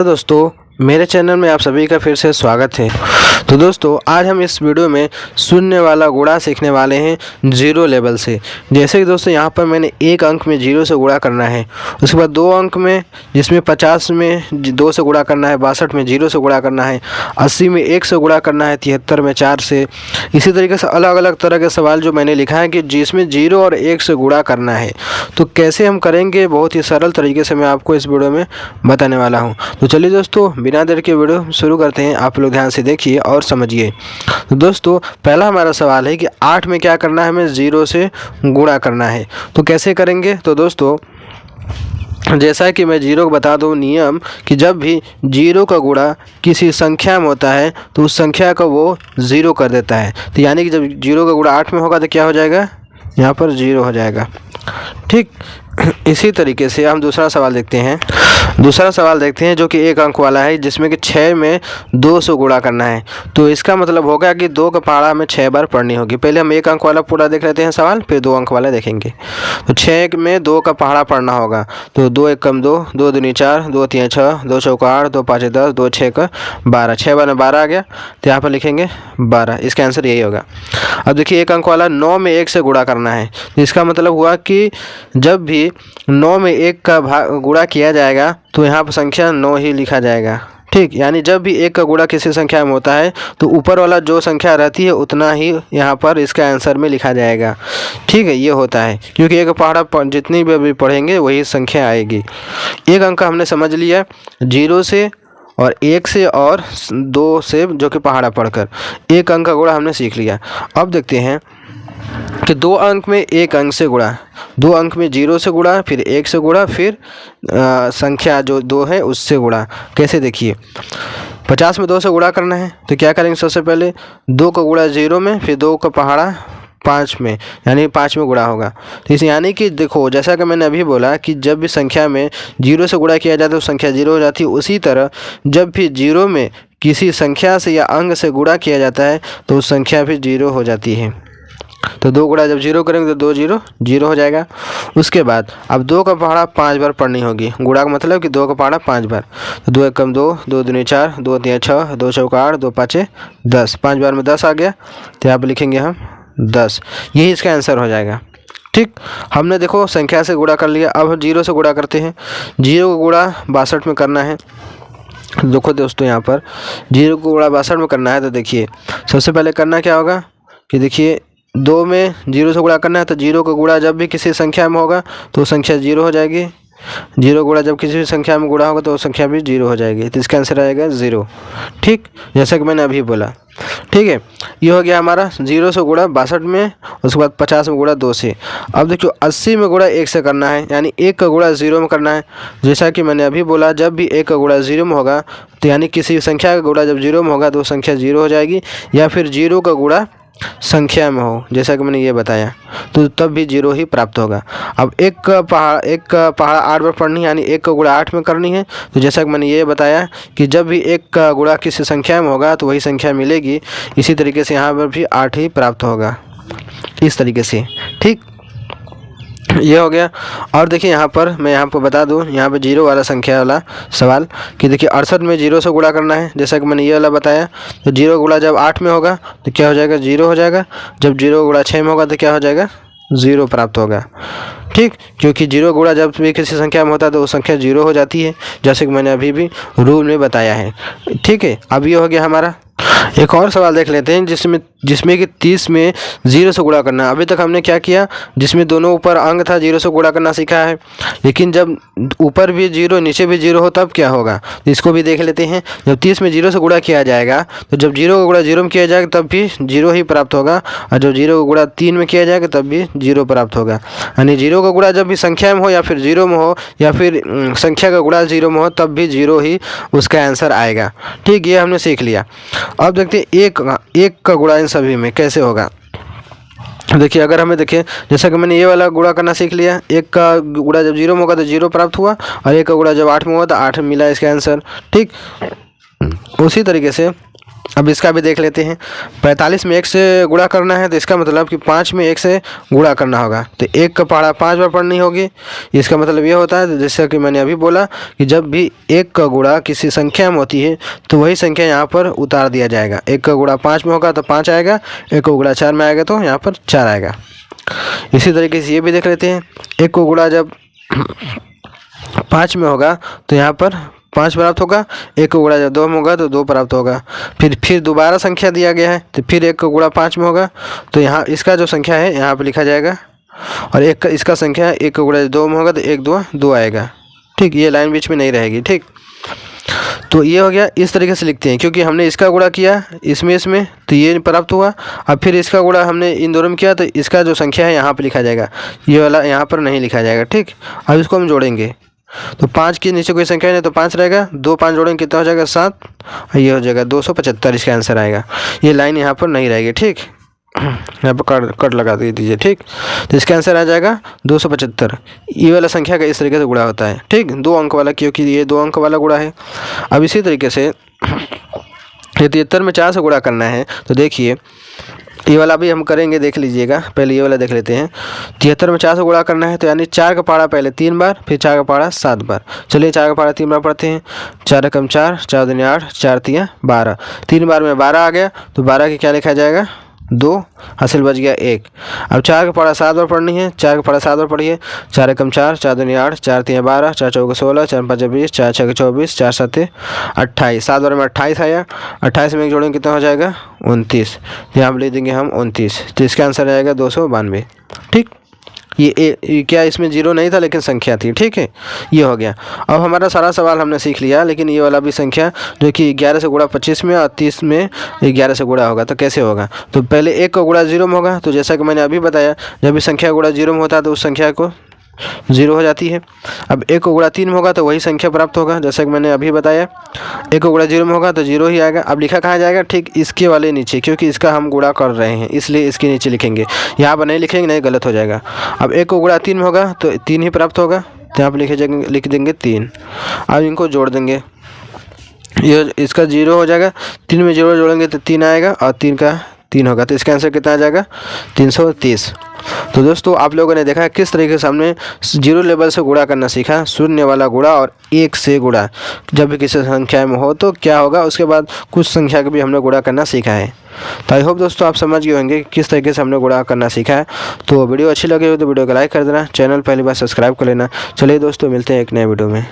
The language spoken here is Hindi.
तो दोस्तों मेरे चैनल में आप सभी का फिर से स्वागत है। तो दोस्तों आज हम इस वीडियो में शून्य वाला गुणा सीखने वाले हैं जीरो लेवल से। जैसे कि दोस्तों यहाँ पर मैंने एक अंक में जीरो से गुणा करना है, उसके बाद दो अंक में जिसमें 50 में दो से गुणा करना है, 62 में जीरो से गुणा करना है, 80 में एक से गुणा करना है, 73 में 4 से। इसी तरीके से अलग अलग तरह के सवाल जो मैंने लिखा है कि जिसमें जीरो और एक से गुणा करना है, तो कैसे हम करेंगे बहुत ही सरल तरीके से मैं आपको इस वीडियो में बताने वाला हूँ। तो चलिए दोस्तों बिना देर के वीडियो शुरू करते हैं। आप लोग ध्यान से देखिए और समझिए। तो दोस्तों पहला हमारा सवाल है कि 8 में क्या करना है, हमें जीरो से गुणा करना है। तो कैसे करेंगे? तो दोस्तों जैसा कि मैं जीरो को बता दूं नियम कि जब भी जीरो का गुणा किसी संख्या में होता है तो उस संख्या को वो ज़ीरो कर देता है। तो यानी कि जब जीरो का गुणा 8 में होगा तो क्या हो जाएगा, यहाँ पर जीरो हो जाएगा। ठीक इसी तरीके से हम दूसरा सवाल देखते हैं जो कि एक अंक वाला है, जिसमें कि 6 में 2 से गुणा करना है। तो इसका मतलब होगा कि 2 का पहाड़ा हमें 6 बार पढ़नी होगी। पहले हम एक अंक वाला पूरा देख लेते हैं सवाल, फिर 2 अंक वाला देखेंगे। तो 6 में 2 का पहाड़ा पढ़ना होगा। तो 2 एक कम 2, 2 दूनी 4, 2 तीन 6, 2 चौका 8, 2 पाँच 10, 2 छः का 12, 6 बार में 12 आ गया। तो यहाँ पर लिखेंगे 12। इसका आंसर यही होगा। अब देखिए एक अंक वाला 9 में 1 से गुणा करना है। तो इसका मतलब हुआ कि जब भी 9 में 1 का गुणा किया जाएगा तो यहाँ पर संख्या 9 ही लिखा जाएगा। ठीक, यानी जब भी 1 का गुणा किसी संख्या में होता है तो ऊपर वाला जो संख्या रहती है उतना ही यहाँ पर इसका आंसर में लिखा जाएगा। ठीक है, ये होता है क्योंकि एक पहाड़ा जितनी भी अभी पढ़ेंगे वही संख्या आएगी। एक अंक हमने समझ लिया जीरो से और 1 से और 2 से, जो कि पहाड़ा पढ़कर एक अंक का गुणा हमने सीख लिया। अब देखते हैं कि 2 अंक में 1 अंक से गुणा, 2 अंक में 0 से गुणा, फिर 1 से गुणा, फिर संख्या जो 2 है उससे गुणा। कैसे देखिए, 50 में 2 से गुणा करना है तो क्या करेंगे, सबसे पहले 2 का गुणा 0 में, फिर 2 का पहाड़ा 5 में, यानी 5 में गुणा होगा। तो इस यानी कि देखो जैसा कि मैंने अभी बोला कि जब भी संख्या में 0 से गुणा किया जाता है तो संख्या 0 हो जाती है। उसी तरह जब भी 0 में किसी संख्या से या अंक से गुणा किया जाता है तो उस संख्या भी 0 हो जाती है। तो 2 गुणा जब 0 करेंगे तो 2 0 0 हो जाएगा। उसके बाद अब 2 का पहाड़ा 5 बार पढ़नी होगी। गुणा का मतलब कि 2 का पहाड़ा 5 बार। तो 2 एक कम 2, 2 दूनी 4, 2 तीन 6, 2 चौका 8, 2 पाँच 10, 5 बार में 10 आ गया। तो यहाँ पर लिखेंगे हम 10। यही इसका आंसर हो जाएगा। ठीक, हमने देखो संख्या से गुणा कर लिया। अब हम 0 से गुणा करते हैं। 0 का गुणा 62 में करना है। देखो दोस्तों यहाँ पर 0 को गुणा 62 में करना है। तो देखिए सबसे पहले करना क्या होगा कि देखिए 2 में 0 से गुणा करना है तो 0 का गुणा जब भी किसी संख्या में होगा तो संख्या 0 हो जाएगी। 0 गुणा जब किसी भी संख्या में गुणा होगा तो संख्या भी 0 हो जाएगी। तो इसका आंसर आएगा 0। ठीक, जैसा कि मैंने अभी बोला। ठीक है, ये हो गया हमारा 0 से गुणा 62 में, उसके बाद 50 में गुणा 2 से। अब देखो 80 में गुणा 1 से करना है, यानी 1 का गुणा 0 में करना है। जैसा कि मैंने अभी बोला जब भी 1 का गुणा 0 में होगा तो यानी किसी संख्या का गुणा जब 0 में होगा तो संख्या 0 हो जाएगी, या फिर 0 का गुणा संख्या में हो जैसा कि मैंने ये बताया तो तब भी 0 ही प्राप्त होगा। अब 1 का पहाड़ा 8 बार पढ़नी है, यानी 1 का गुणा 8 में करनी है। तो जैसा कि मैंने ये बताया कि जब भी 1 का गुणा किसी संख्या में होगा तो वही संख्या मिलेगी। इसी तरीके से यहाँ पर भी 8 ही प्राप्त होगा, इस तरीके से। ठीक, ये हो गया। और देखिए यहाँ पर मैं यहाँ पर बता दूँ, यहाँ पर 0 वाला संख्या वाला सवाल कि देखिए 68 में 0 से गुणा करना है। जैसा कि मैंने ये वाला बताया तो 0 गुणा जब 8 में होगा तो क्या हो जाएगा, 0 हो जाएगा। जब 0 गुणा 6 में होगा तो क्या हो जाएगा, 0 प्राप्त होगा। ठीक, क्योंकि 0 गुणा जब भी किसी संख्या में होता है तो वो संख्या 0 हो जाती है, जैसे कि मैंने अभी भी रूल में बताया है। ठीक है, अब ये हो गया हमारा। एक और सवाल देख लेते हैं जिसमें कि 30 में 0 से गुणा करना है। अभी तक हमने क्या किया, जिसमें दोनों ऊपर अंक था 0 से गुणा करना सीखा है, लेकिन जब ऊपर भी 0 नीचे भी 0 हो तब क्या होगा, तो इसको भी देख लेते हैं। जब 30 में 0 से गुणा किया जाएगा तो जब 0 का गुणा 0 में किया जाएगा तब भी 0 ही प्राप्त होगा, और जब 0 का गुणा 3 में किया जाएगा तब भी 0 प्राप्त होगा। यानी 0 का गुणा जब भी संख्या में हो या फिर 0 में हो या फिर संख्या का गुणा 0 में हो तब भी 0 ही उसका आंसर आएगा। ठीक, ये हमने सीख लिया। अब देखते हैं एक का गुणा इन सभी में कैसे होगा। देखिए अगर हमें देखिए जैसा कि मैंने ये वाला गुणा करना सीख लिया, 1 का गुणा जब 0 में होगा तो 0 प्राप्त हुआ, और 1 का गुणा जब 8 में हुआ तो 8 मिला इसका आंसर। ठीक, उसी तरीके से अब इसका भी देख लेते हैं। 45 में 1 से गुणा करना है तो इसका मतलब कि 5 में 1 से गुणा करना होगा, तो 1 का पहाड़ा 5 बार पढ़नी होगी। इसका मतलब ये होता है जैसा कि मैंने अभी बोला कि जब भी 1 का गुणा किसी संख्या में होती है तो वही संख्या यहाँ पर उतार दिया जाएगा। 1 का गुणा 5 में होगा तो 5 आएगा, 1 का गुणा 4 में आएगा तो यहाँ पर 4 आएगा। इसी तरीके से ये भी देख लेते हैं। 1 को गुणा जब 5 में होगा तो यहाँ पर 5 प्राप्त होगा, 1 को गुणा जब 2 में होगा तो 2 प्राप्त होगा। फिर दोबारा संख्या दिया गया है तो फिर 1 को गुणा 5 में होगा तो यहाँ इसका जो संख्या है यहाँ पर लिखा जाएगा, और इसका संख्या है 1 को गुणा 2 में होगा तो 1 2 2 आएगा। ठीक, ये लाइन बीच में नहीं रहेगी। ठीक, तो ये हो गया। इस तरीके से लिखते हैं क्योंकि हमने इसका गुणा किया इसमें तो ये प्राप्त हुआ। अब फिर इसका गुणा हमने इन दोनों में किया तो इसका जो संख्या है यहाँ पर लिखा जाएगा, ये वाला यहाँ पर नहीं लिखा जाएगा। ठीक, अब इसको हम जोड़ेंगे तो 5 के नीचे कोई संख्या नहीं तो 5 रहेगा, 2 5 जोड़ेंगे कितना हो जाएगा 7, ये हो जाएगा 275, इसका आंसर आएगा। ये लाइन यहाँ पर नहीं रहेगी। ठीक, यहाँ पर कट लगा दीजिए। ठीक, तो इसका आंसर आ जाएगा 275। ये वाला संख्या का इस तरीके से गुणा होता है। ठीक, 2 अंक वाला, क्योंकि ये 2 अंक वाला गुणा है। अब इसी तरीके से 73 में 4 से गुणा करना है तो देखिए ये वाला भी हम करेंगे, देख लीजिएगा। पहले ये वाला देख लेते हैं। 73 में 4 से गुणा करना है तो यानी 4 का पहाड़ा पहले 3 बार, फिर 4 का पहाड़ा 7 बार। चलिए 4 का पहाड़ा 3 बार पढ़ते हैं। 4 एकम 4, 4 दूनी 8, 4 तिया 12। 3 बार में 12 आ गया तो 12 के क्या लिखा जाएगा 2, हासिल बच गया 1। अब 4 का पहाड़ा 7 बार पढ़नी है। 4 का पहाड़ा 7 बार पढ़िए। 4 एकम 4, 4 दूनी 8, 4 तिया 12, 4 चौके 16, 4 5 20, 4 6 24, 4 7 28। 7 बार में 28 आया। 28 में 1 जोड़ेंगे कितना हो जाएगा 29। यहाँ पर लिख देंगे हम 29, तो इसका आंसर आएगा 292। ठीक, ये क्या इसमें 0 नहीं था लेकिन संख्या थी। ठीक है, ये हो गया। अब हमारा सारा सवाल हमने सीख लिया, लेकिन ये वाला भी संख्या जो कि 11 से गुणा 25 में और 30 में 11 से गुणा होगा तो कैसे होगा। तो पहले 1 का गुणा 0 में होगा, तो जैसा कि मैंने अभी बताया जब भी संख्या गुणा 0 में होता है तो उस संख्या को 0 हो जाती है। अब 1 को गुणा 3 में होगा तो वही संख्या प्राप्त होगा, जैसा कि मैंने अभी बताया। 1 को गुणा 0 में होगा तो 0 ही आएगा। अब लिखा कहाँ जाएगा, ठीक इसके वाले नीचे, क्योंकि इसका हम गुणा कर रहे हैं इसलिए इसके नीचे लिखेंगे। यहाँ पर नहीं लिखेंगे, नहीं गलत हो जाएगा। अब 1 को गुणा 3 में होगा तो 3 ही प्राप्त होगा, तो यहाँ पर लिख देंगे 3। अब इनको जोड़ देंगे, ये इसका 0 हो जाएगा। 3 में 0 जोड़ेंगे तो 3 आएगा और 3 का 3 होगा, तो इसका आंसर कितना आ जाएगा 330। तो दोस्तों आप लोगों ने देखा किस तरीके से हमने 0 लेवल से गुणा करना सीखा, शून्य वाला गुणा और 1 से गुणा। जब भी किसी संख्या में हो तो क्या होगा, उसके बाद कुछ संख्या का भी हमने गुणा करना सीखा है। तो आई होप दोस्तों आप समझ गए होंगे किस तरीके से हमने गुणा करना सीखा है। तो वीडियो अच्छी लगी हो तो वीडियो को लाइक कर देना, चैनल पहली बार सब्सक्राइब कर लेना। चलिए दोस्तों मिलते हैं एक नए वीडियो में।